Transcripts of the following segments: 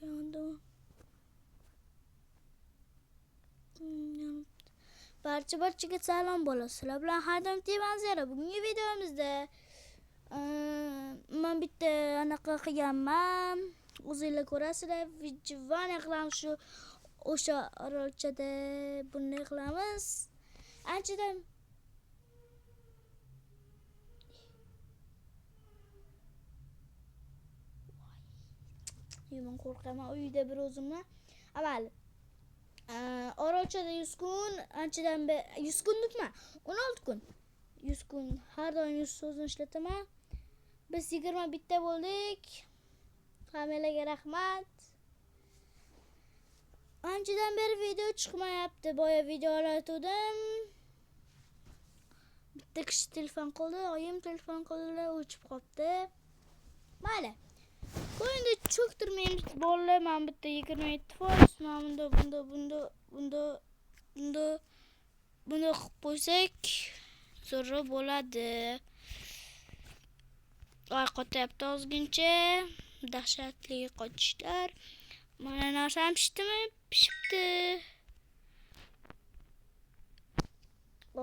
Yandım. Barchaga salom bo'ladi. Sizlar bilan Haydam Temanzera. Bugungi videomizda men bitta anaqa qilganman. O'zingizlar ko'rasizlar. Vijvani qilamiz shu o'sha orolchada bunday qilamiz. Anchadan men qo'rqaman uyda bir o'zimdan. Avval orolchada 100 kun, anchadan 100 kunlikmi? 16 kun. 100 kun har doim 100 so'zni ishlataman. Biz 21 ta bo'ldik. Hammalarga rahmat. Anchadan beri video chiqmayapti. Boya videolar tutdim. Bitta kishi telefon qildi, oyim telefon qildi, o'chib qopti. Mayli. Qo'yingda cho'ktirmaymiz bolalar. Men bitta 27 foiz bunda qilib qo'ysak zo'r bo'ladi. Oy qotyapti ozgincha. Dahshatli qochishlar. Mana narsam pishdimi? Pishibdi.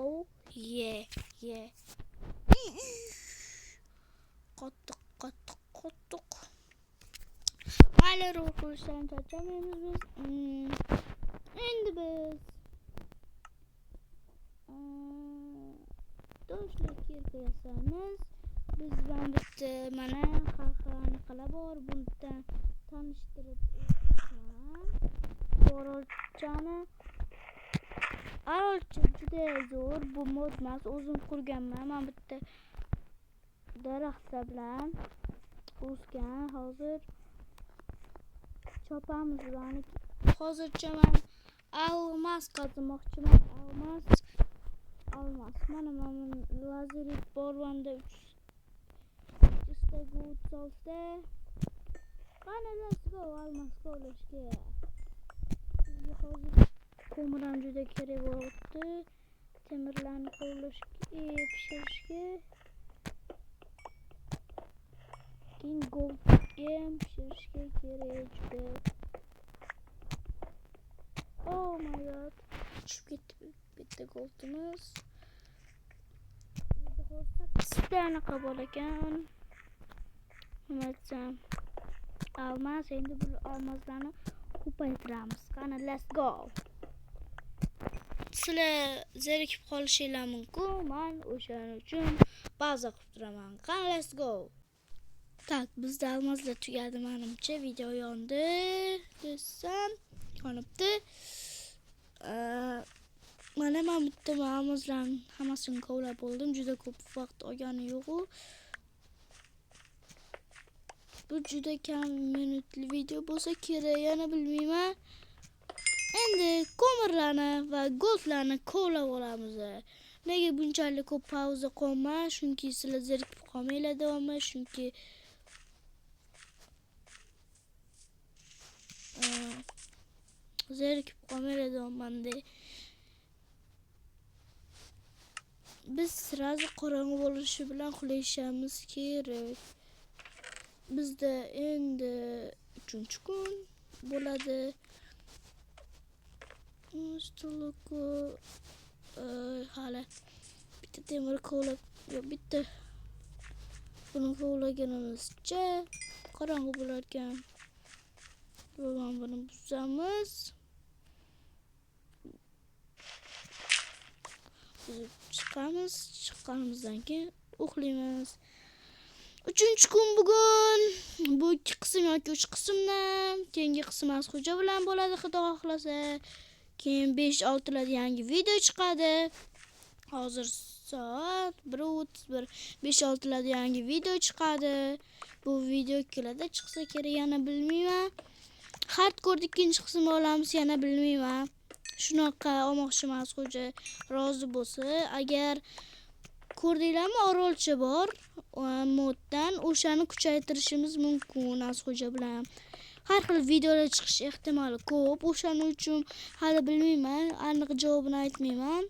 Oh, yeah. Qottiq. Mayli, ruhlardan charchamaymiz biz. Endi biz do'stlar kirga yasamiz. Biz bilan bitta mana xalqani qila bor. Bundan tanishtirib o'taman. Orolcha juda zo'r, bu modmas. O'zim qurganman. Men bitta daraxtlar bilan o'sgan. Hozir chopamiz ularni. Hozircha men almas qazimoqchiman. Almas. Mana lazerit borvanda 3 ta gut solsa. Qani let's go almas qo'lashga. Bizga hozir ko'miram juda kerak bo'libdi. Temirlarni qo'llashga, pishirishga. Keyin goldga pishirishga kerak juda. Oh my god. Tushib ketdi bitta goldimiz. Endi hozir 8 ta anaqa bor ekan. Nimatsam almas, endi bu almaslarni ko'paytiramiz. Qani let's go. Sizlar zerikib qolishinglar mumkin. Men o'shaning uchun baza qilib turaman. Qani let's go. Tak, bizda almaslar tugadi menimcha. Video yondi desam, yonibdi. Mana men bitta almaslarni hammasini kovlab oldim. Juda ko'p vaqt olgani yo'q. Bu juda kam minutli video bo'lsa kerak, yana bilmayman. Endi ko'mirlarni va goldlarni kovlab olamiz. Nega bunchalik ko'p pauza qo'yman? Chunki sizlar zerikib qolmanglar davomli, chunki zerikib qolmanglar davomli. Biz sirazi qorong'i bo'lishi bilan qilishimiz kerak. Bizda endi 3-kun bo'ladi. Stuluku hali bitta temir kovlab, bitta buni kovlaganimizcha qorong'i bo'lar ekan. Buni buzamiz. Chiqqanimizdan keyin uxlaymiz. 3-kun bugun. Bu 2 qism yoki 3 qismdan. Keyingi qism Xo'ja bilan bo'ladi, xudo xohlasa. Keyin 5-6 larda yangi video chiqadi. Hozir soat 1:31. 5-6 larda yangi video chiqadi. Bu video keladi chiqsa kerak, yana bilmayman. Hardcore ikkinchi qism olamiz, yana bilmayman. Shunaqa olmoqchiman Xo'ja rozi bo'lsa. Agar ko'rdinglarmi, orolcha bor moddan, o'shani kuchaytirishimiz mumkin Xo'ja bilan. Har xil videolar chiqish ehtimoli ko'p. O'shaning uchun hali bilmayman, aniq javobini aytmayman.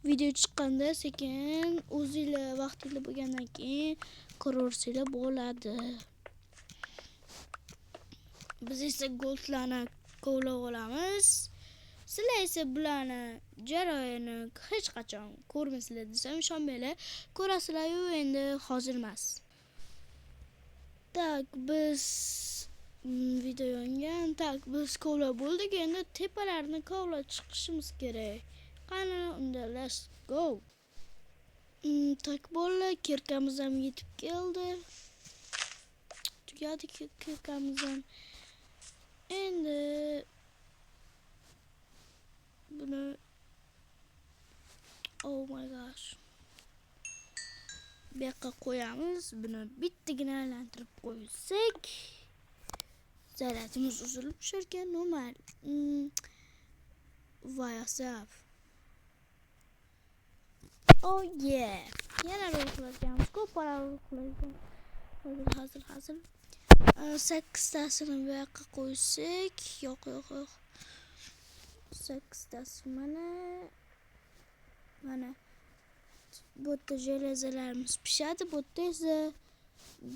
Video chiqqanda sekin o'zingizlar vaqtingizlar bo'lgandan keyin ko'rarsizlar bo'ladi. Biz esa goldlarni kovlab olamiz. Sizlar esa bularni jarayonni hech qachon ko'rmaysizlar desam ishonmanglar. Ko'rasizlar-yu, endi hozir emas. Tak, biz video yongan. Tak, biz kovlab bo'ldik. Endi tepalarni kovlab chiqishimiz kerak. Qani, unda let's go. Tak bo'ldi, kirkamiz ham yetib keldi. Tugadi kirkamiz ham. Endi buni oh my gosh. Bu yoqqa qo'yamiz. Buni bittagina aylantirib qo'ysak, zaryadimiz uzilib tusharkan normal. Voy asab. Oh yeah. Yana ruhlaymiz. Ko'p para ruhlaymiz. Hazır. 8 tasini bu yoqqa qo'ysak, yo'q. 8 tasi mana bu yerda jelazalarimiz pishadi, bu yerda esa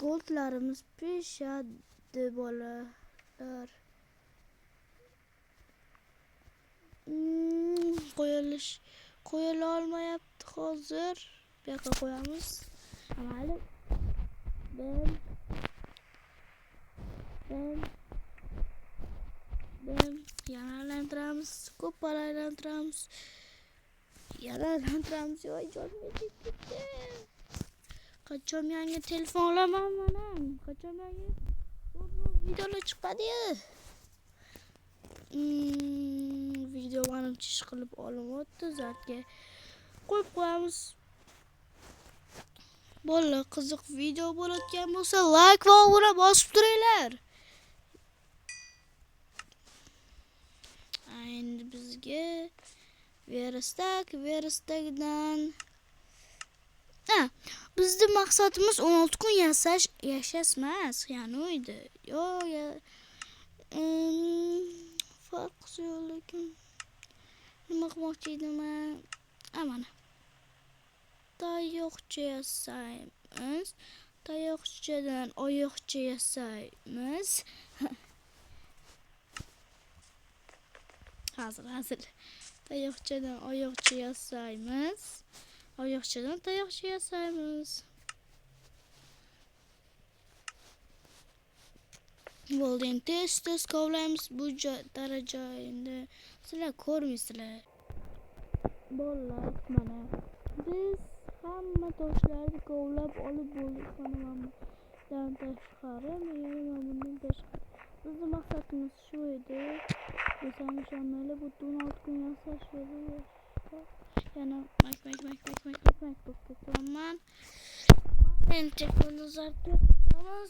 goldlarimiz pishadi bolalar. Qo'yila olmayapti hozir. Bu yoqqa qo'yamiz. Mayli. Ben yana aylantiramiz. Ko'p bora aylantiramiz. Voy jonim ketdi. Qachon yangi telefon olaman mana? Qachon yangi videolar chiqadi-yu? Video manimcha ish qilib olyapti. Zatga qo'yib qo'yamiz. Bolalar, qiziq video bo'layotgan bo'lsa, like va obuna bosib turinglar. Endi bizga Verostakdan bizning maqsadimiz 16 kun yashash emas, ya'ni uyda. Farqi yo'q, lekin nima qilmoqchi edim? Mana tayoqcha yasaymiz. Tayoqchadan oyoqcha yasaymiz. Hazır. Tayoqchadan oyoqcha yasaymiz. Oyoqchadan tayoqcha yasaymiz. Bo'ldi, endi tez kovlaymiz bu daraja. Endi sizlar ko'rmaysizlar. Bolalar, mana biz hamma toshlarni kovlab olib bo'ldik. Bundan tashqari, bundan tashqari. Bizning maqsadimiz shu edi. Desam ishonmaylar, bu 16 kun yashash edi. Yana mak to'plaman. Endi telefonni uzatamiz.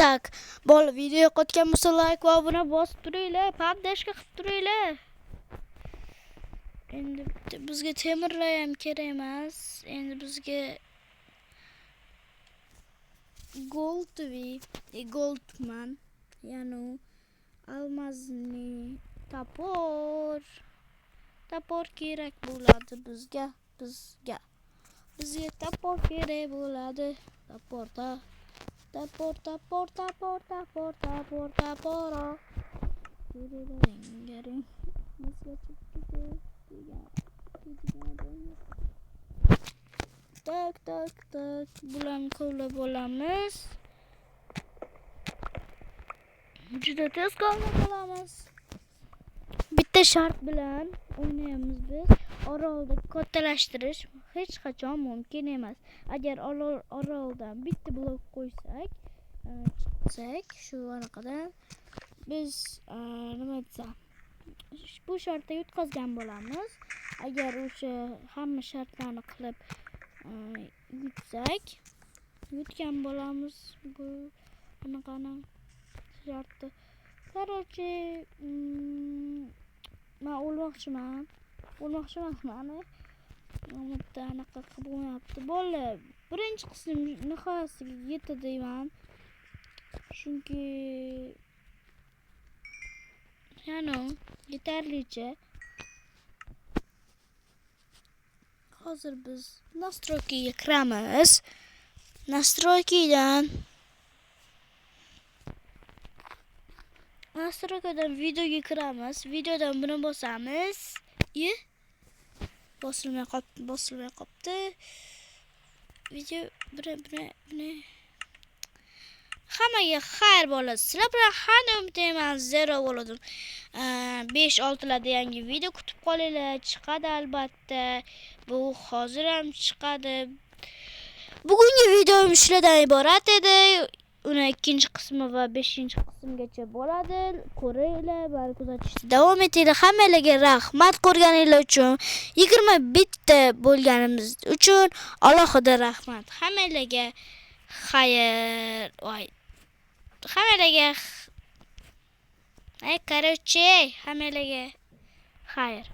Tak, bola video yoqayotgan bo'lsa like va obuna bosib turinglar, podдержка qilib turinglar. Endi bizga temirlar ham kerak emas. Endi bizga goldman, ya'ni almazli tapor kerak bo'ladi bizga. Bizga tapor kerak bo'ladi. Tapor. Tak. Bularni kovlab olamiz. Juda tez kovlab olamiz. Bitta shart bilan o'ynaymiz biz. Orolda kattalashtirish hech qachon mumkin emas. Agar oroldan bitta blok qo'ysak, chiqsak shu varaqadan biz nima desam, bu shartda yutqazgan bo'lamiz. Agar o'sha hamma shartlarni qilib yutgan bo'lamiz. Bu anaqani shartni. Короче, men o'lmoqchiman. Mana bitta anaqa qilib bo'lmayapti. Bolalar, birinchi qism nihoyasiga yetdi deyman. Chunki yetarlicha. Hozir biz настройкаga kiramiz. Настройкаdan Nastroykadan videoga kiramiz. Videodan buni bosamiz. Bosilmay qopti. Video buni hammaga xayr bo'ladi. Sizlar bilan har umidman zero bo'ladim. 5-6 larda yangi video kutib qolinglar. Chiqadi albatta. Bu hozir ham chiqadi. Bugungi videom shulardan iborat edi. Uni 2-qismi va 5-qismgacha bo'ladi. Ko'ringlar, bari kuzatishda davom etinglar. Hammalarga rahmat ko'rganinglar uchun, 20 bitta bo'lganimiz uchun alohida rahmat. Hammalarga xayr. Hammalarga hammalarga xayr.